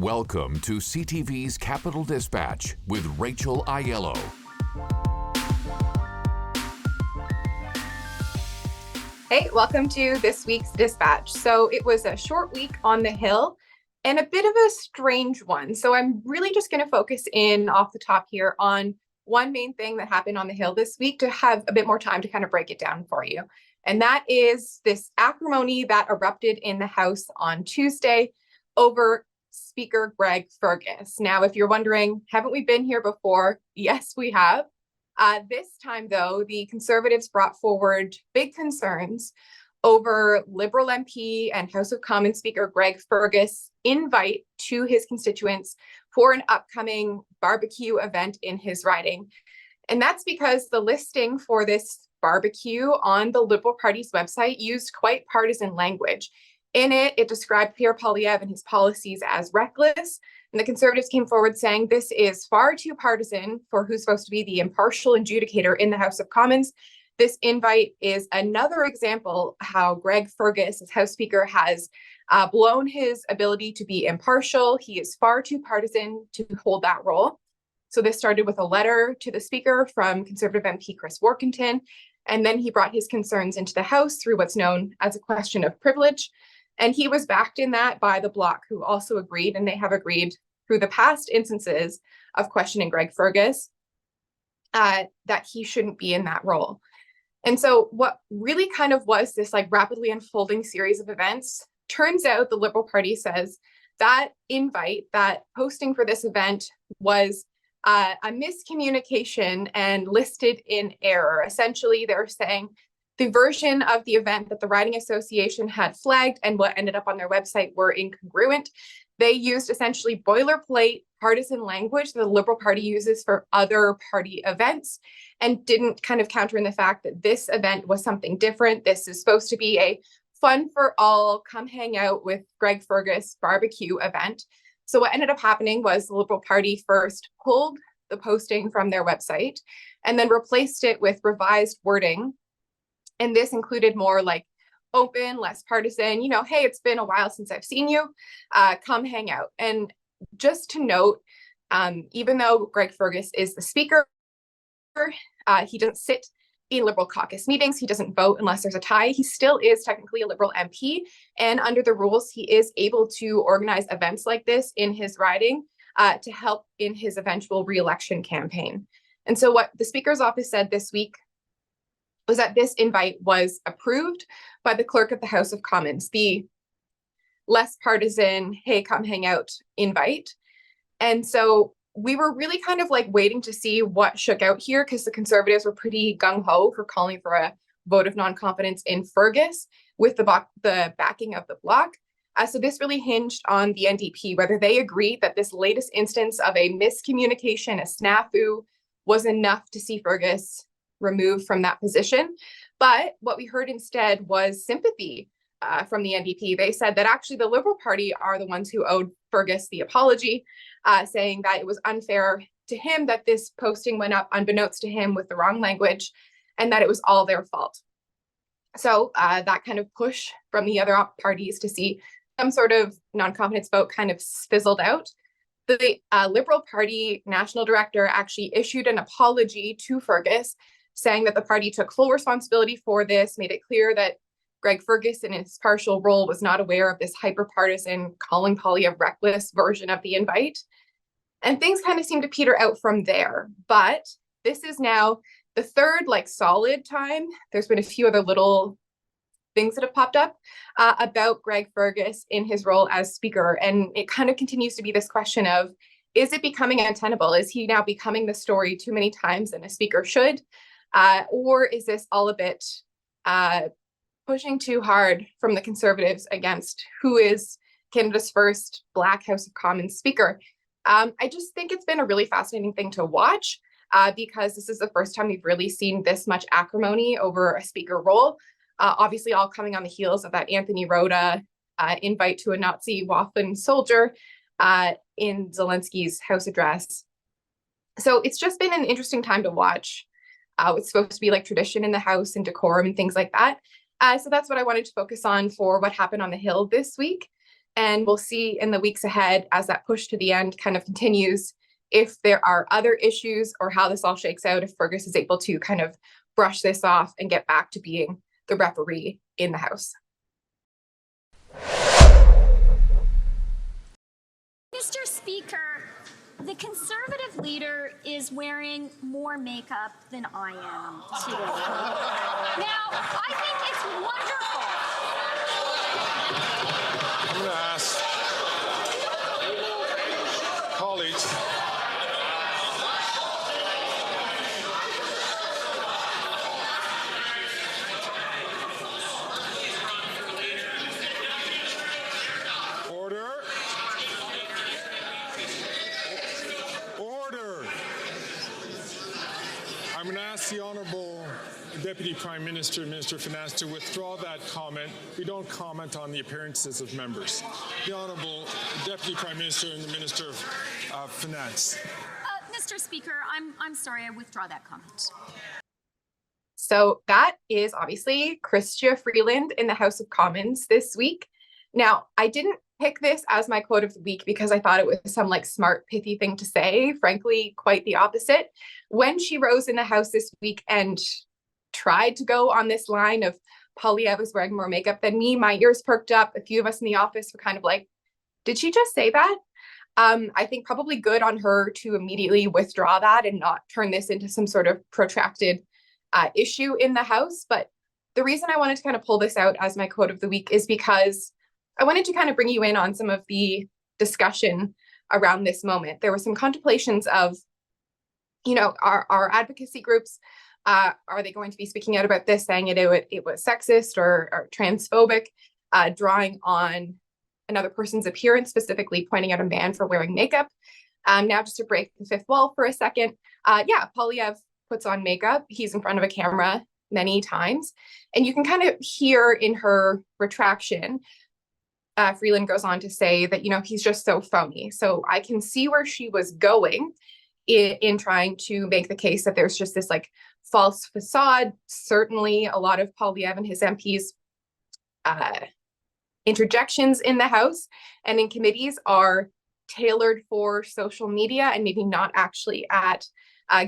Welcome to CTV's Capital Dispatch with Rachel Aiello. Hey, welcome to this week's Dispatch. So it was a short week on the Hill and a bit of a strange one. So I'm really just going to focus in off the top here on one main thing that happened on the Hill this week to have a bit more time to kind of break it down for you. And that is this acrimony that erupted in the House on Tuesday over Speaker Greg Fergus. Now, if you're wondering, haven't we been here before? Yes, we have. This time, though, the Conservatives brought forward big concerns over Liberal MP and House of Commons Speaker Greg Fergus' invite to his constituents for an upcoming barbecue event in his riding. And that's because the listing for this barbecue on the Liberal Party's website used quite partisan language. In it, it described Pierre Poilievre and his policies as reckless. And the Conservatives came forward saying this is far too partisan for who's supposed to be the impartial adjudicator in the House of Commons. This invite is another example how Greg Fergus, as House Speaker, has blown his ability to be impartial. He is far too partisan to hold that role. So this started with a letter to the Speaker from Conservative MP Chris Warkentin, and then he brought his concerns into the House through what's known as a question of privilege. And he was backed in that by the Bloc, who also agreed, and they have agreed through the past instances of questioning Greg Fergus that he shouldn't be in that role. And so what really kind of was this like rapidly unfolding series of events, turns out the Liberal Party says that invite, that posting for this event was a miscommunication and listed in error. Essentially, they're saying the version of the event that the Riding Association had flagged and what ended up on their website were incongruent. They used essentially boilerplate partisan language that the Liberal Party uses for other party events and didn't kind of counter in the fact that this event was something different. This is supposed to be a fun for all, come hang out with Greg Fergus barbecue event. So what ended up happening was the Liberal Party first pulled the posting from their website and then replaced it with revised wording. And this included more like open, less partisan, hey, it's been a while since I've seen you, come hang out. And just to note, even though Greg Fergus is the Speaker, he doesn't sit in Liberal caucus meetings, he doesn't vote unless there's a tie, he still is technically a Liberal MP. And under the rules, he is able to organize events like this in his riding to help in his eventual re-election campaign. And so what the Speaker's office said this week was that this invite was approved by the clerk of the House of Commons, the less partisan, hey, come hang out invite. And so we were really kind of like waiting to see what shook out here because the Conservatives were pretty gung-ho for calling for a vote of non-confidence in Fergus with the backing of the Bloc. So this really hinged on the NDP, whether they agreed that this latest instance of a miscommunication, a snafu, was enough to see Fergus removed from that position. But what we heard instead was sympathy from the NDP. They said that actually the Liberal Party are the ones who owed Fergus the apology, saying that it was unfair to him that this posting went up unbeknownst to him with the wrong language and that it was all their fault. So that kind of push from the other parties to see some sort of non-confidence vote kind of fizzled out. The Liberal Party National Director actually issued an apology to Fergus, saying that the party took full responsibility for this, made it clear that Greg Fergus in his partial role was not aware of this hyper-partisan calling Poilievre reckless version of the invite. And things kind of seem to peter out from there. But this is now the third solid time. There's been a few other little things that have popped up about Greg Fergus in his role as Speaker. And it kind of continues to be this question of, is it becoming untenable? Is he now becoming the story too many times than a Speaker should? Or is this all a bit pushing too hard from the Conservatives against who is Canada's first Black House of Commons Speaker? I just think it's been a really fascinating thing to watch because this is the first time we've really seen this much acrimony over a Speaker role. Obviously, all coming on the heels of that Anthony Rota invite to a Nazi Waffen soldier in Zelensky's House address. So it's just been an interesting time to watch. It's supposed to be like tradition in the House and decorum and things like that. So that's what I wanted to focus on for what happened on the Hill this week. And we'll see in the weeks ahead as that push to the end kind of continues if there are other issues or how this all shakes out, if Fergus is able to kind of brush this off and get back to being the referee in the House. Mr. Speaker, the Conservative leader is wearing more makeup than I am today. Now, I think it's wonderful. I'm going to ask colleagues. Order. Order. I'm going to ask the Honourable Deputy Prime Minister and Minister of Finance to withdraw that comment. We don't comment on the appearances of members. The Honourable Deputy Prime Minister and the Minister of Finance. Mr. Speaker, I'm sorry, I withdraw that comment. So that is obviously Chrystia Freeland in the House of Commons this week. Now, I didn't pick this as my quote of the week because I thought it was some like smart, pithy thing to say. Frankly, quite the opposite. When she rose in the House this week and tried to go on this line of Poilievre is wearing more makeup than me, my ears perked up. A few of us in the office were kind of like, did she just say that? I think probably good on her to immediately withdraw that and not turn this into some sort of protracted issue in the House. But the reason I wanted to kind of pull this out as my quote of the week is because I wanted to kind of bring you in on some of the discussion around this moment. There were some contemplations of, you know, our advocacy groups, are they going to be speaking out about this, saying it was sexist or transphobic, drawing on another person's appearance, specifically pointing out a man for wearing makeup. Now, just to break the fifth wall for a second, Poilievre puts on makeup. He's in front of a camera many times, and you can kind of hear in her retraction, Freeland goes on to say that, you know, he's just so phony. So I can see where she was going in trying to make the case that there's just this like false facade. Certainly a lot of Poilievre and his MPs interjections in the House and in committees are tailored for social media and maybe not actually at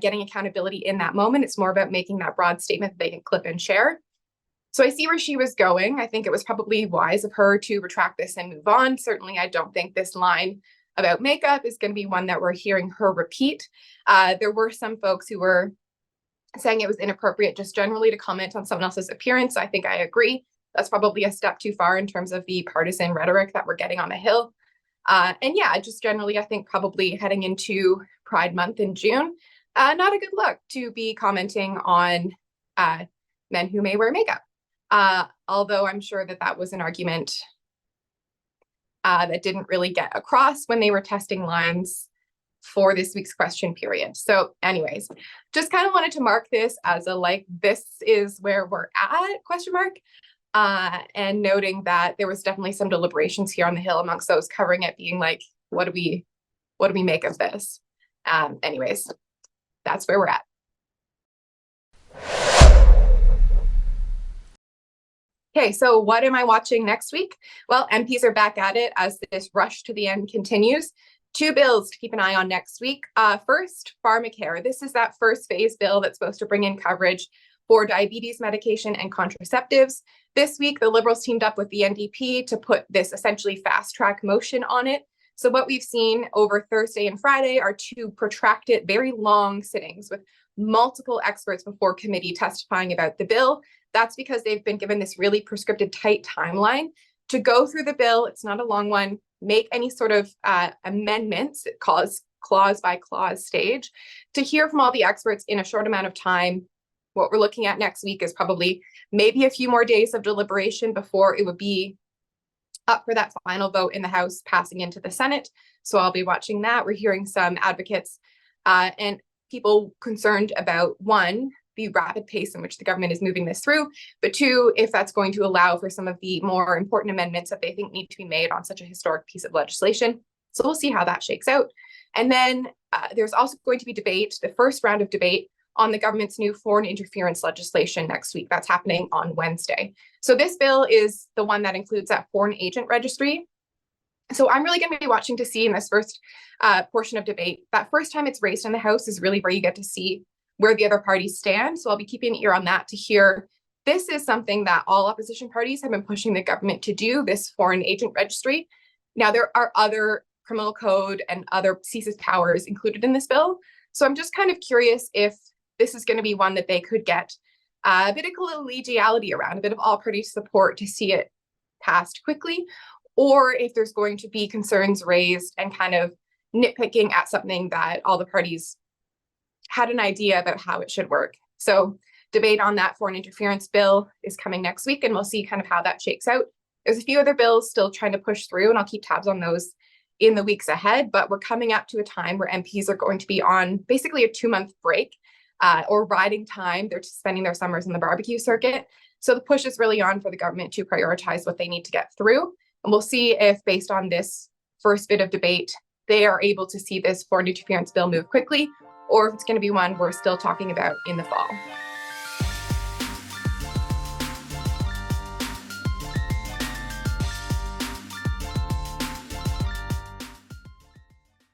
getting accountability in that moment. It's more about making that broad statement that they can clip and share. So I see where she was going. I think it was probably wise of her to retract this and move on. Certainly, I don't think this line about makeup is going to be one that we're hearing her repeat. There were some folks who were saying it was inappropriate just generally to comment on someone else's appearance. I think I agree. That's probably a step too far in terms of the partisan rhetoric that we're getting on the Hill. And yeah, just generally, I think probably heading into Pride Month in June, not a good look to be commenting on men who may wear makeup. Although I'm sure that was an argument that didn't really get across when they were testing lines for this week's question period. So anyways, just kind of wanted to mark this as a like, this is where we're at, question mark. And noting that there was definitely some deliberations here on the Hill amongst those covering it, being like, what do we make of this? Anyways, that's where we're at. Okay, so what am I watching next week? Well, MPs are back at it as this rush to the end continues. 2 bills to keep an eye on next week. First, pharmacare. This is that first phase bill that's supposed to bring in coverage for diabetes medication and contraceptives. This week, the Liberals teamed up with the NDP to put this essentially fast track motion on it. So what we've seen over Thursday and Friday are 2 protracted, very long sittings with multiple experts before committee testifying about the bill. That's because they've been given this really prescriptive tight timeline to go through the bill. It's not a long one, make any sort of amendments, clause by clause stage, to hear from all the experts in a short amount of time. What we're looking at next week is probably maybe a few more days of deliberation before it would be up for that final vote in the House passing into the Senate. So I'll be watching that. We're hearing some advocates and people concerned about, 1, the rapid pace in which the government is moving this through, but 2, if that's going to allow for some of the more important amendments that they think need to be made on such a historic piece of legislation. So we'll see how that shakes out. And then there's also going to be debate, the first round of debate on the government's new foreign interference legislation next week. That's happening on Wednesday. So this bill is the one that includes that foreign agent registry. So I'm really going to be watching to see in this first portion of debate. That first time it's raised in the House is really where you get to see where the other parties stand. So I'll be keeping an ear on that to hear. This is something that all opposition parties have been pushing the government to do, this foreign agent registry. Now, there are other criminal code and other CSIS powers included in this bill. So I'm just kind of curious if this is going to be one that they could get a bit of collegiality around, a bit of all party support to see it passed quickly, or if there's going to be concerns raised and kind of nitpicking at something that all the parties had an idea about how it should work. So debate on that foreign interference bill is coming next week, and we'll see kind of how that shakes out. There's a few other bills still trying to push through, and I'll keep tabs on those in the weeks ahead, but we're coming up to a time where MPs are going to be on basically a 2-month break or riding time. They're just spending their summers in the barbecue circuit. So the push is really on for the government to prioritize what they need to get through. And we'll see if, based on this first bit of debate, they are able to see this foreign interference bill move quickly, or if it's going to be one we're still talking about in the fall.